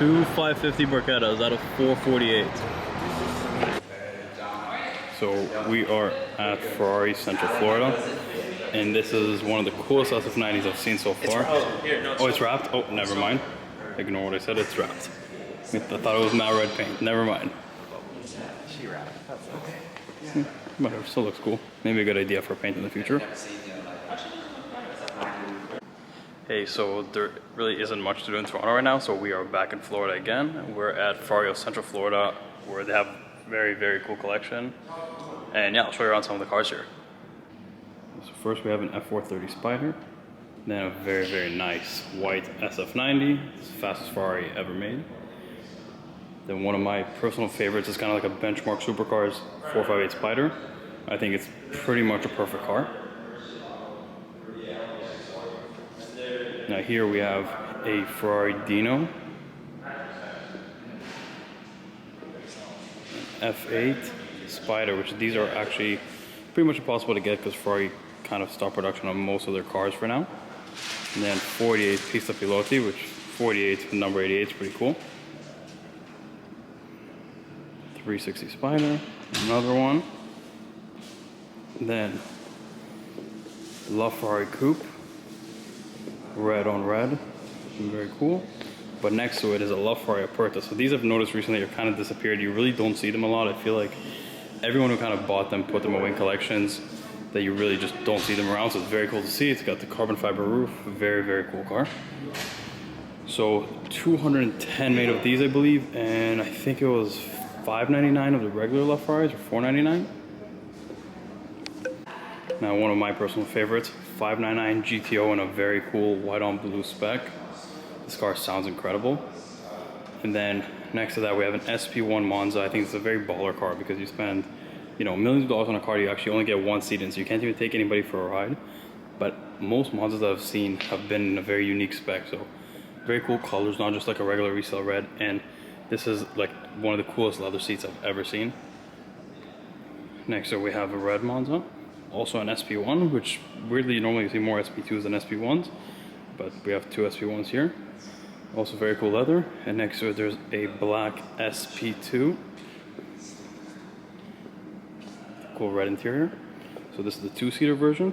Two 550 Barchettas out of 448. So we are at Ferrari Central, Florida, and this is one of the coolest SF90s I've seen so far. Oh, it's wrapped? Oh, never mind. Ignore what I said, it's wrapped. I thought it was matte red paint, never mind. She wrapped, that's okay. Whatever, still looks cool. Maybe a good idea for paint in the future. Hey, so there really isn't much to do in Toronto right now, so we are back in Florida again. We're at Ferrari Central, Florida, where they have very, very cool collection. And yeah, I'll show you around some of the cars here. So first we have an F430 Spider, then a very, very nice white SF90. It's the fastest Ferrari ever made. Then one of my personal favorites is kind of like a benchmark supercars 458 Spider. I think it's pretty much a perfect car. Now here we have a Ferrari Dino, an F8 Spider, which these are actually pretty much impossible to get because Ferrari kind of stopped production on most of their cars for now. And then 48 Pista Piloti, which 48 number 88 is pretty cool. 360 Spider, another one. Then LaFerrari Coupe, red on red, very cool. But next to it is a LaFerrari Aperta. So these I've noticed recently are kind of disappeared. You really don't see them a lot. I feel like everyone who kind of bought them put them away in collections that you really just don't see them around. So it's very cool to see. It's got the carbon fiber roof, very, very cool car. So 210 made of these, I believe, and I think it was $5.99 of the regular LaFerraris, or $4.99. Now one of my personal favorites, 599 GTO in a very cool white on blue spec. This car sounds incredible. And then next to that we have an SP1 Monza. I think it's a very baller car because you spend, you know, millions of dollars on a car, you actually only get one seat in, so you can't even take anybody for a ride. But most Monzas that I've seen have been in a very unique spec, so very cool colors, not just like a regular resale red. And this is like one of the coolest leather seats I've ever seen. Next up we have a red Monza, also an SP1, which weirdly you normally see more SP2s than SP1s, but we have two SP1s here. Also very cool leather. And next to it there's a black SP2. Cool red interior. So this is the two-seater version.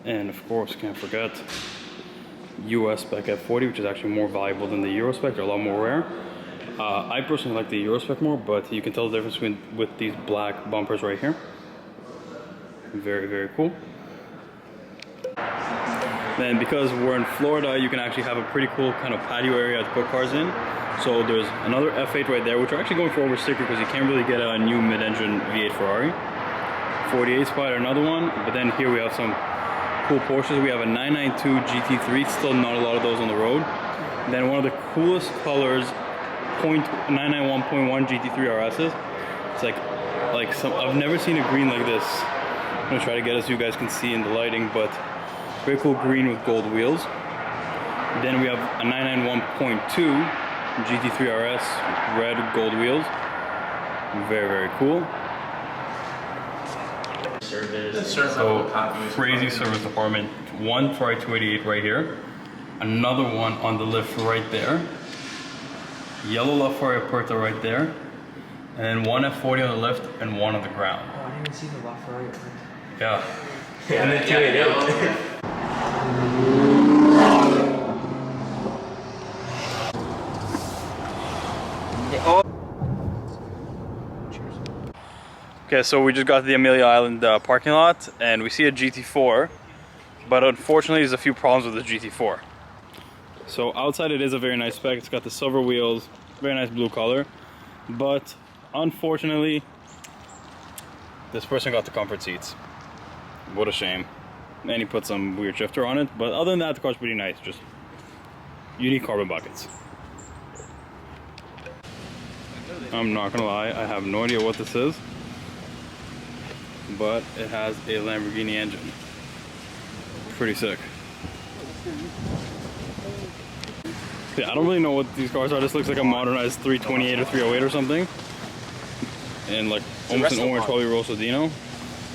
And of course, can't forget US spec F40, which is actually more valuable than the Euro spec. They're a lot more rare. I personally like the Euro spec more, but you can tell the difference with these black bumpers right here. Very, very cool. Then because we're in Florida, you can actually have a pretty cool kind of patio area to put cars in. So there's another F8 right there, which we're actually going for over sticker because you can't really get a new mid-engine V8 Ferrari. 48 Spider, another one. But then here we have some cool Porsches. We have a 992 GT3, still not a lot of those on the road. Then one of the coolest colors, 991.1 GT3 RSs. It's like some, I've never seen a green like this. I'm gonna try to get it so you guys can see in the lighting, but very cool green with gold wheels. Then we have a 991.2 GT3 RS, red gold wheels. Very, very cool. So crazy service department. One Ferrari 288 right here. Another one on the lift right there. Yellow LaFerrari Aperta right there. And then one F40 on the lift and one on the ground. Oh, I didn't even see the LaFerrari Aperta. Yeah. And then 288. Okay, so we just got to the Amelia Island parking lot and we see a GT4, but unfortunately there's a few problems with the GT4. So outside it is a very nice spec. It's got the silver wheels, very nice blue color, but unfortunately this person got the comfort seats. What a shame. And he put some weird shifter on it, but other than that the car's pretty nice. Just unique carbon buckets. I'm not gonna lie, I have no idea what this is, but it has a Lamborghini engine. Pretty sick. Yeah, I don't really know what these cars are. This looks like a modernized 328 or 308 or something. And like almost an orange, probably Rosso Dino.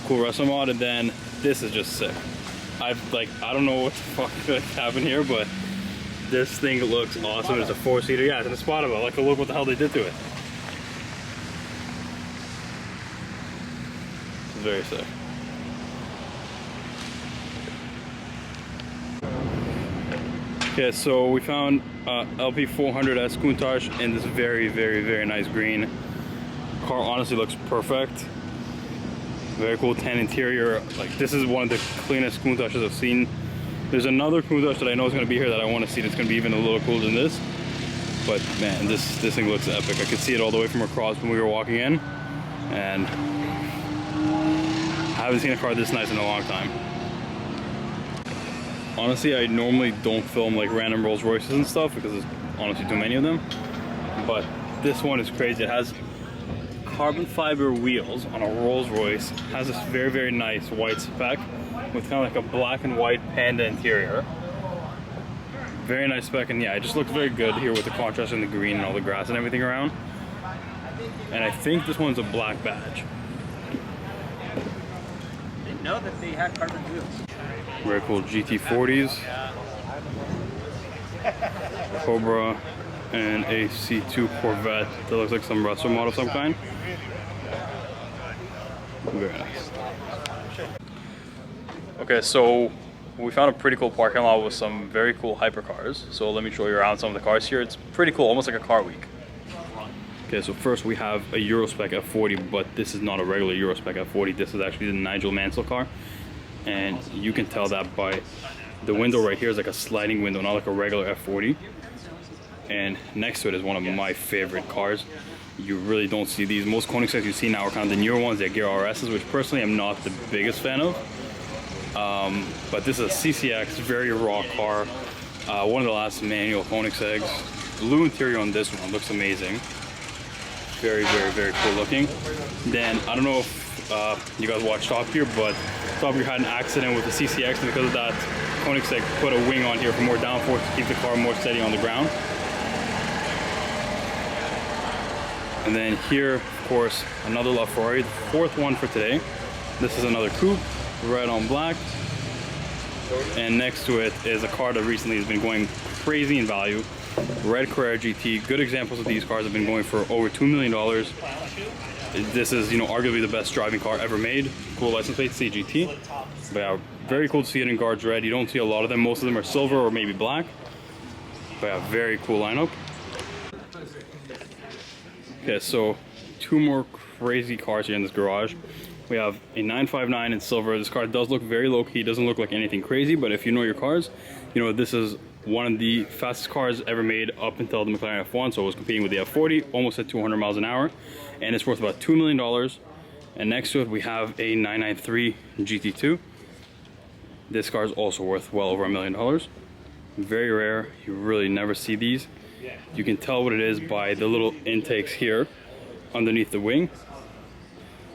Cool resto mod, and then this is just sick. I don't know what the fuck happened here, but this thing looks awesome. It's a 4-seater. Yeah, it's in a spot about. Like, look what the hell they did to it. It's very sick. Okay, so we found LP400S Countach in this very nice green. Car honestly looks perfect. Very cool tan interior. Like, this is one of the cleanest Countaches I've seen. There's another Countach that I know is going to be here that I want to see that's going to be even a little cooler than this. But man, this thing looks epic. I could see it all the way from across when we were walking in, and I haven't seen a car this nice in a long time. Honestly, I normally don't film like random Rolls Royces and stuff because there's honestly too many of them. But this one is crazy. It has carbon fiber wheels on a Rolls Royce. Has this very nice white spec with kind of like a black and white panda interior. Very nice spec, and yeah, it just looks very good here with the contrast in the green and all the grass and everything around. And I think this one's a black badge. Didn't know that they had carbon wheels. Very cool GT40s, Cobra, and a C2 Corvette that looks like some Russell model of some kind. Very nice. Okay, so we found a pretty cool parking lot with some very cool hypercars. So let me show you around some of the cars here. It's pretty cool, almost like a car week. Okay, so first we have a Eurospec F40, but this is not a regular Eurospec F40. This is actually the Nigel Mansell car. And you can tell that by the window right here is like a sliding window, not like a regular F40. And next to it is one of my favorite cars. You really don't see these. Most Koenigsegg's you see now are kind of the newer ones, the Gear RSs, which personally I'm not the biggest fan of. But this is a CCX, very raw car. One of the last manual Koenigsegg's. Blue interior on this one looks amazing. Very cool looking. Then I don't know if you guys watch Top Gear, but Top Gear had an accident with the CCX, and because of that, Koenigsegg put a wing on here for more downforce to keep the car more steady on the ground. And then here, of course, another LaFerrari, the fourth one for today. This is another coupe, red on black. And next to it is a car that recently has been going crazy in value. Red Carrera GT. Good examples of these cars have been going for over $2 million. This is, arguably the best driving car ever made. Cool license plate, CGT. But yeah, very cool to see it in guards red. You don't see a lot of them. Most of them are silver or maybe black. But yeah, very cool lineup. Okay, so two more crazy cars here in this garage. We have a 959 in silver. This car does look very low-key. Doesn't look like anything crazy, but if you know your cars, this is one of the fastest cars ever made up until the McLaren F1, so it was competing with the F40, almost at 200 miles an hour, and it's worth about $2 million. And next to it, we have a 993 GT2. This car is also worth well over $1 million. Very rare. You really never see these. You can tell what it is by the little intakes here underneath the wing.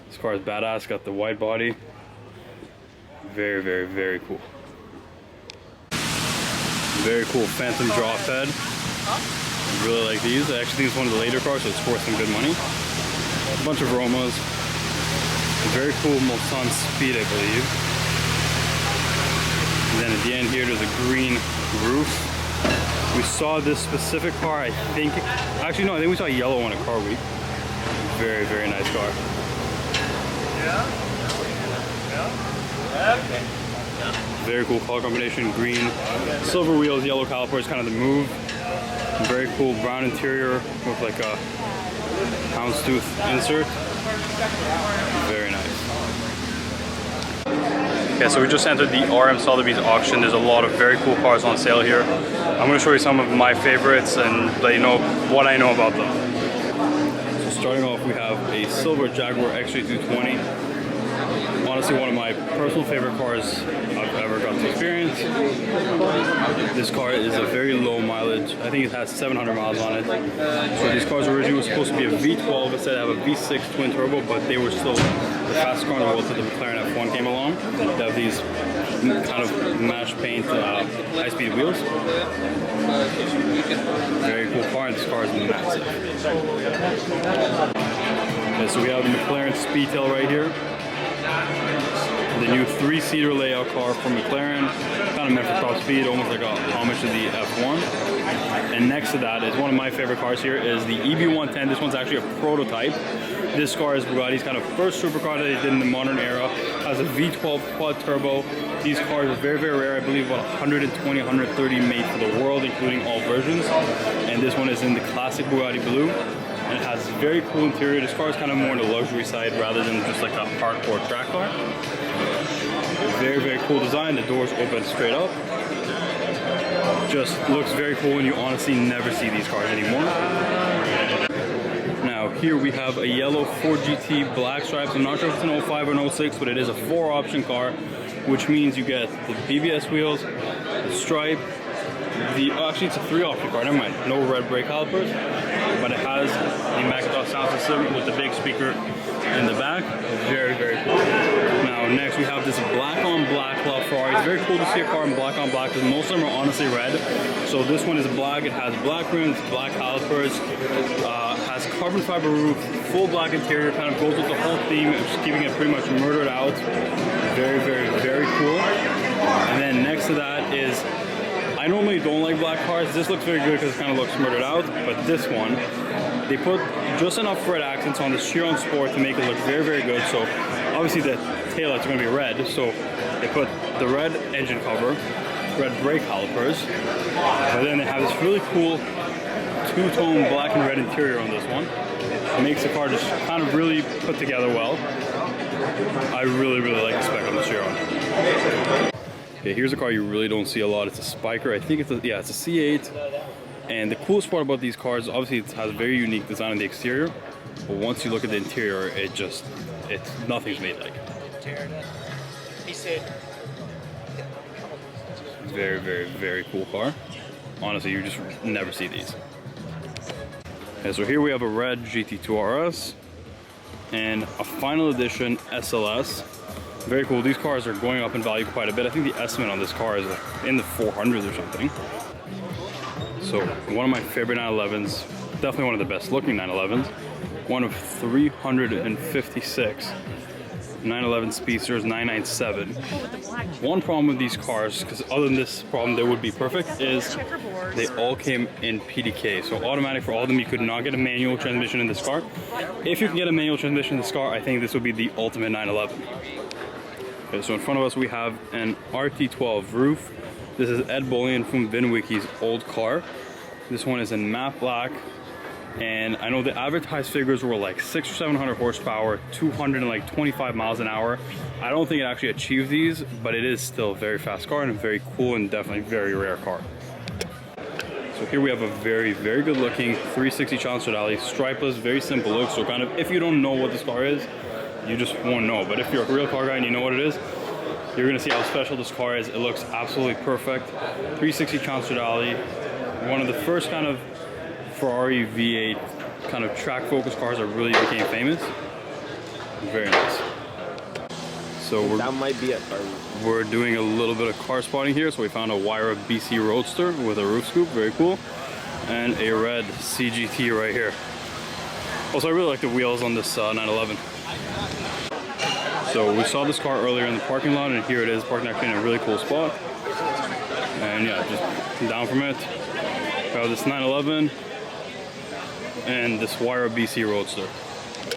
This car is badass, got the wide body. Very cool. Very cool Phantom drop head. I really like these. I actually think it's one of the later cars, so it's worth some good money. A bunch of Romas. A very cool Mulsanne Speed, I believe. And then at the end here, there's a green roof. We saw this specific car, I think we saw a yellow one at Car Week. Very nice car. Yeah. Okay. Very cool color combination, green, silver wheels, yellow calipers, kind of the move. Very cool brown interior with like a houndstooth insert. Very nice. Okay, so we just entered the RM Sotheby's auction. There's a lot of very cool cars on sale here. I'm going to show you some of my favorites and let you know what I know about them. So starting off, we have a silver Jaguar XJ220. Honestly, one of my personal favorite cars I've ever got to experience. This car is a very low mileage. I think it has 700 miles on it. So these cars originally were supposed to be a V12 instead of a V6 twin turbo, but they were still the fastest car in the world until the McLaren F1 came along. They have these kind of matte paint high-speed wheels. Very cool car, and this car is massive. Okay, so we have the McLaren Speedtail right here. the new 3-seater layout car from McLaren, kind of meant for top speed, almost like a homage to the F1. And next to that is one of my favorite cars here, is the EB110. This one's actually a prototype. This car is Bugatti's kind of first supercar that they did in the modern era. Has a V12 quad turbo. These cars are very, very rare. I believe about 120, 130 made for the world, including all versions. And this one is in the classic Bugatti blue. And it has very cool interior. This car is kind of more on the luxury side rather than just like a hardcore track car. Very, very cool design. The doors open straight up. Just looks very cool, and you honestly never see these cars anymore. Now here we have a yellow Ford GT black stripes. I'm not sure if it's an 05 or an 06, but it is a 4-option car, which means you get the BBS wheels, the stripe, actually it's a 3-option car, never mind, no red brake calipers, but it has the Macintosh sound system with the big speaker in the back. Very, very cool. Now next we have this black on black Ferrari. It's very cool to see a car in black on black because most of them are honestly red. So this one is black. It has black rims, black calipers, has carbon fiber roof, full black interior, kind of goes with the whole theme, just keeping it pretty much murdered out. Very, very, very cool. And then next to that is, I normally don't like black cars. This looks very good because it kind of looks murdered out, but this one, they put just enough red accents on the Chiron Sport to make it look very, very good. So obviously the taillights are going to be red, so they put the red engine cover, red brake calipers, but then they have this really cool two-tone black and red interior on this one. It makes the car just kind of really put together well. I really, really like the spec on the Chiron. Okay, here's a car you really don't see a lot. It's a Spiker. I think it's a C8. And the coolest part about these cars, obviously it has a very unique design on the exterior, but once you look at the interior, nothing's made like it. Very, very, very cool car. Honestly, you just never see these. Okay, so here we have a red GT2 RS and a final edition SLS. Very cool. These cars are going up in value quite a bit. I think the estimate on this car is in the 400s or something. So one of my favorite 911s, definitely one of the best looking 911s. One of 356 911 Speedsters 997. One problem with these cars, because other than this problem that would be perfect, is they all came in PDK. So automatic for all of them. You could not get a manual transmission in this car. If you can get a manual transmission in this car, I think this would be the ultimate 911. Okay, so in front of us we have an RT12 roof. This is Ed Bullion from VinWiki's old car. This one is in matte black, and I know the advertised figures were like 600 or 700 horsepower, 225 miles an hour. I don't think it actually achieved these, but it is still a very fast car and a very cool and definitely very rare car. So here we have a very, very good looking 360 Challenge Stradale, stripeless, very simple look. So kind of if you don't know what this car is, you just won't know. But if you're a real car guy and you know what it is, you're gonna see how special this car is. It looks absolutely perfect. 360 Challenge Stradale, one of the first kind of Ferrari V8 kind of track focus cars that really became famous. Very nice. So That might be it. we're doing a little bit of car spotting here. So we found a Wyra BC Roadster with a roof scoop, very cool, and a red CGT right here. Also, I really like the wheels on this 911. So we saw this car earlier in the parking lot, and here it is, parking actually in a really cool spot. And yeah, just down from it, we have this 911 and this Wyra BC Roadster.